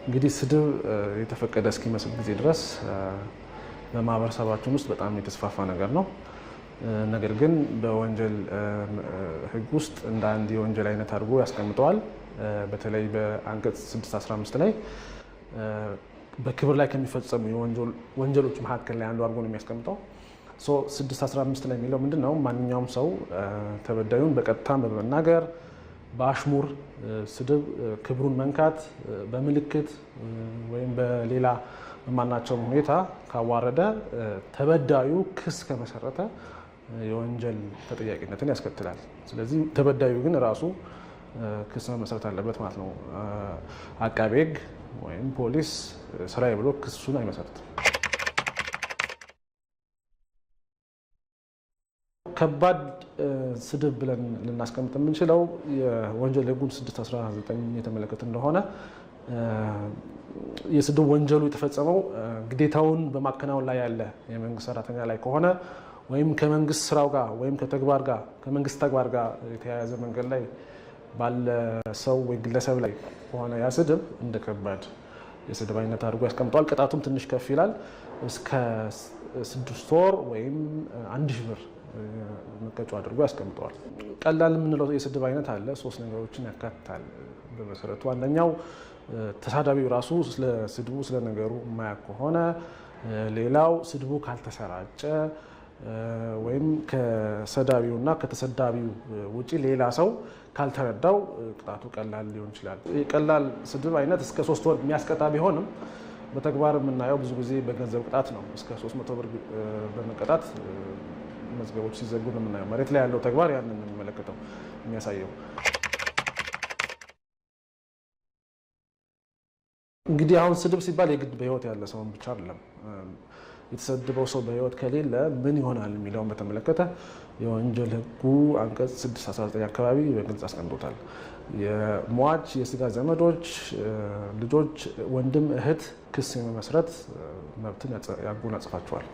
እንግዲህ ስድብ የተፈቀደ እስኪመስል ጊዜ ድረስ በማህበረሰባችን ውስጥ በጣም የተስፋፋ ነገር ነው። ነገር ግን በወንጀል ሕግ ውስጥ እንደ አንድ የወንጀል አይነት አድርጎ ያስቀምጠዋል። በተለይ በአንቀጽ 615 ላይ በክብር ላይ ከሚፈጸሙ ወንጀሎች መካከል ላይ አንዱ አድርጎ ነው የሚያስቀምጠው። 615 ላይ የሚለው ምንድነው? ማንኛውም ሰው ተበዳዩን በቀጥታ በመናገር በአሽሙር ስድብ፣ ክብሩን መንካት፣ በምልክት ወይም በሌላ በማናቸውም ሁኔታ ካዋረደ ተበዳዩ ክስ ከመሰረተ የወንጀል ተጠያቂነትን ያስከትላል። ስለዚህ ተበዳዩ ግን ራሱ ክስ መመስረት አለበት ማለት ነው። አቃቤ ሕግ ወይም ፖሊስ ስራዬ ብሎ ክሱን አይመሰርትም። ከባድ ስድብ ብለን ልናስቀምጥ የምንችለው የወንጀል ሕጉን 619 የተመለከተ እንደሆነ የስድብ ወንጀሉ የተፈጸመው ግዴታውን በማከናወን ላይ ያለ የመንግስት ሰራተኛ ላይ ከሆነ ወይም ከመንግስት ስራው ጋር ወይም ከመንግስት ተግባር ጋር የተያያዘ መንገድ ላይ ባለ ሰው ወይ ግለሰብ ላይ ከሆነ ያ ስድብ እንደ ከባድ የስድብ አይነት አድርጎ ያስቀምጠዋል። ቅጣቱም ትንሽ ከፍ ይላል። እስከ 6 ወር ወይም 1000 ብር መቀጮ አድርጎ ያስቀምጠዋል። ቀላል የምንለው የስድብ አይነት አለ። 3 ነገሮችን ያካትታል በመሰረቱ። አንደኛው ተሳዳቢው ራሱ ስለ ስድቡ ስለ ነገሩ የማያውቅ ከሆነ፣ ሌላው ስድቡ ካልተሰራጨ ወይም ከሰዳቢውና ከተሰዳቢው ውጪ ሌላ ሰው ካልተረዳው ቅጣቱ ቀላል ሊሆን ይችላል። የቀላል ስድብ አይነት እስከ 3 ወር የሚያስቀጣ ቢሆንም በተግባር የምናየው ብዙ ጊዜ በገንዘብ ቅጣት ነው። እስከ 300 ብር በመቀጣት መዝገቦች ሲዘጉ ነው የምናየው። መሬት ላይ ያለው ተግባር ያንን ነው የሚመለከተው የሚያሳየው። እንግዲህ አሁን ስድብ ሲባል የግድ በህይወት ያለ ሰውን ብቻ አይደለም። የተሰደበው ሰው በህይወት ከሌለ ምን ይሆናል የሚለውን በተመለከተ የወንጀል ሕጉ አንቀጽ 619 አካባቢ በግልጽ አስቀምጦታል። የሟች የስጋ ዘመዶች፣ ልጆች፣ ወንድም፣ እህት ክስ የመመስረት መብትን ያጎናጽፋቸዋል።